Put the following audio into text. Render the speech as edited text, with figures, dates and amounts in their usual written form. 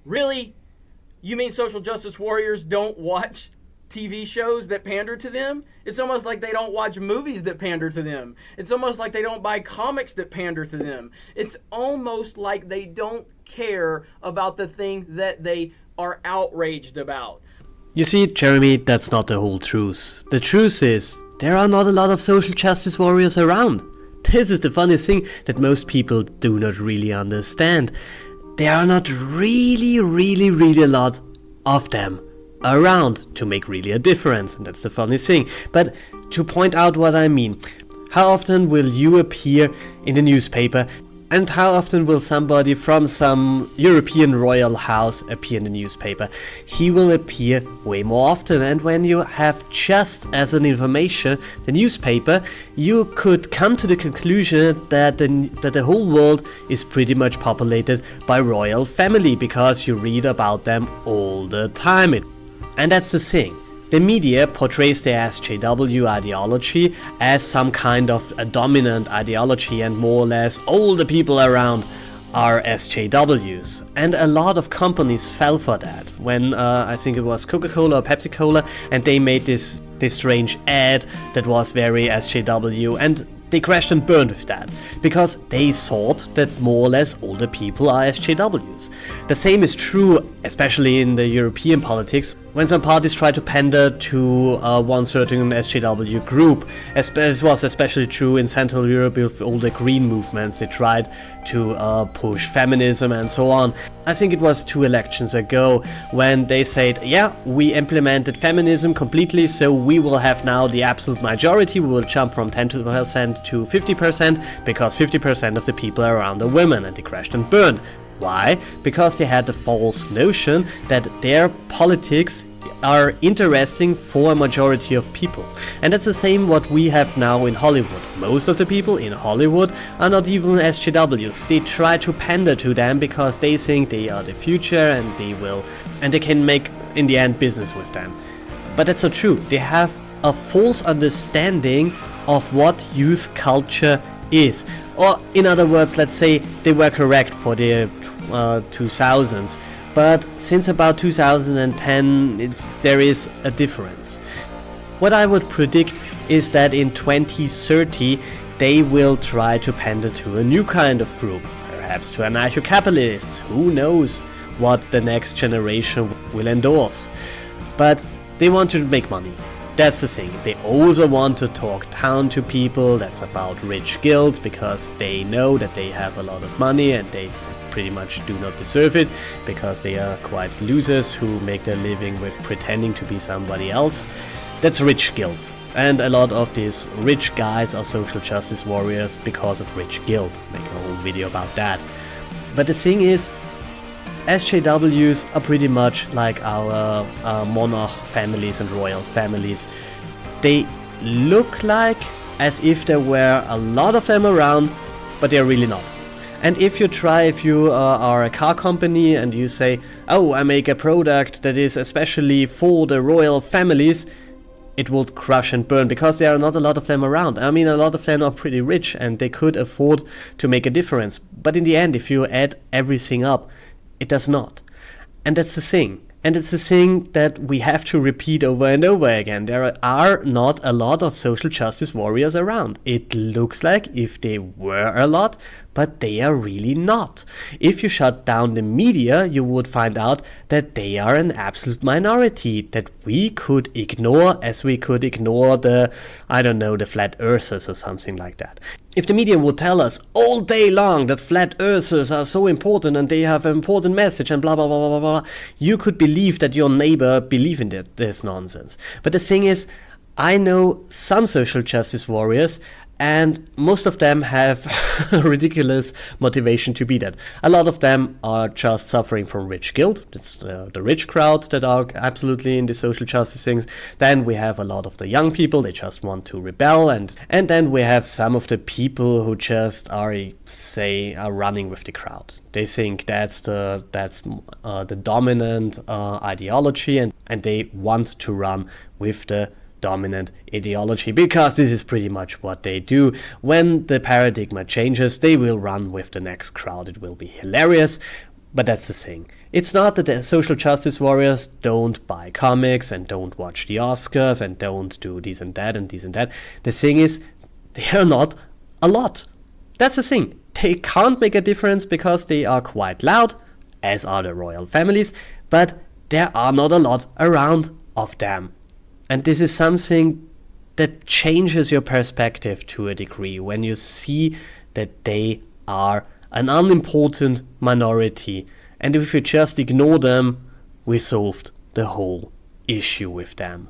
Really? You mean social justice warriors don't watch TV shows that pander to them? It's almost like they don't watch movies that pander to them. It's almost like they don't buy comics that pander to them. It's almost like they don't care about the thing that they are outraged about. You see, Jeremy, that's not the whole truth. The truth is, there are not a lot of social justice warriors around. This is the funniest thing that most people do not really understand. There are not really a lot of them around to make really a difference, and that's the funniest thing. But to point out what I mean, how often will you appear in the newspaper, and how often will somebody from some European royal house appear in the newspaper? He will appear way more often, and when you have just as an information the newspaper, you could come to the conclusion that the whole world is pretty much populated by royal family, because you read about them all the time. And that's the thing. The media portrays the SJW ideology as some kind of a dominant ideology, and more or less all the people around are SJWs. And a lot of companies fell for that. When I think it was Coca-Cola or Pepsi-Cola, and they made this strange ad that was very SJW, and they crashed and burned with that, because they thought that more or less all the people are SJWs. The same is true, especially in the European politics, when some parties try to pander to one certain SJW group. It was especially true in Central Europe with all the green movements. They tried to push feminism and so on. I think it was 2 elections ago when they said, yeah, we implemented feminism completely, so we will have now the absolute majority. We will jump from 10% to 50%, because 50% of the people around are women, and they crashed and burned. Why? Because they had the false notion that their politics are interesting for a majority of people. And that's the same what we have now in Hollywood. Most of the people in Hollywood are not even SJWs. They try to pander to them because they think they are the future, and they can make in the end business with them. But that's not true. They have a false understanding of what youth culture is. Or in other words, let's say they were correct for the 2000s, but since about 2010 there is a difference. What I would predict is that in 2030 they will try to pander to a new kind of group, perhaps to anarcho-capitalists. Who knows what the next generation will endorse. But they want to make money. That's the thing. They also want to talk down to people. That's about rich guilt, because they know that they have a lot of money and they pretty much do not deserve it, because they are quite losers who make their living with pretending to be somebody else. That's rich guilt. And a lot of these rich guys are social justice warriors because of rich guilt. Make a whole video about that. But the thing is, SJWs are pretty much like our monarch families and royal families. They look like as if there were a lot of them around, but they're really not. And if you are a car company and you say, oh, I make a product that is especially for the royal families, it will crush and burn, because there are not a lot of them around. I mean, a lot of them are pretty rich and they could afford to make a difference. But in the end, if you add everything up, it does not. And that's the thing. And it's the thing that we have to repeat over and over again. There are not a lot of social justice warriors around. It looks like if they were a lot, but they are really not. If you shut down the media, you would find out that they are an absolute minority that we could ignore, as we could ignore the flat earthers or something like that. If the media would tell us all day long that flat earthers are so important and they have an important message and blah blah blah blah blah, you could believe that your neighbor believes in this nonsense. But the thing is, I know some social justice warriors, and most of them have ridiculous motivation to be that. A lot of them are just suffering from rich guilt. It's the rich crowd that are absolutely in the social justice things. Then we have a lot of the young people, they just want to rebel. And then we have some of the people who just are running with the crowd. They think that's the dominant ideology, and they want to run with the dominant ideology, because this is pretty much what they do. When the paradigm changes, they will run with the next crowd. It will be hilarious, But that's the thing. It's not that the social justice warriors don't buy comics and don't watch the Oscars and don't do this and that and this and that. The thing is, they're not a lot. That's the thing. They can't make a difference because they are quite loud, as are the royal families, but there are not a lot around of them. And this is something that changes your perspective to a degree when you see that they are an unimportant minority, and if you just ignore them, we solved the whole issue with them.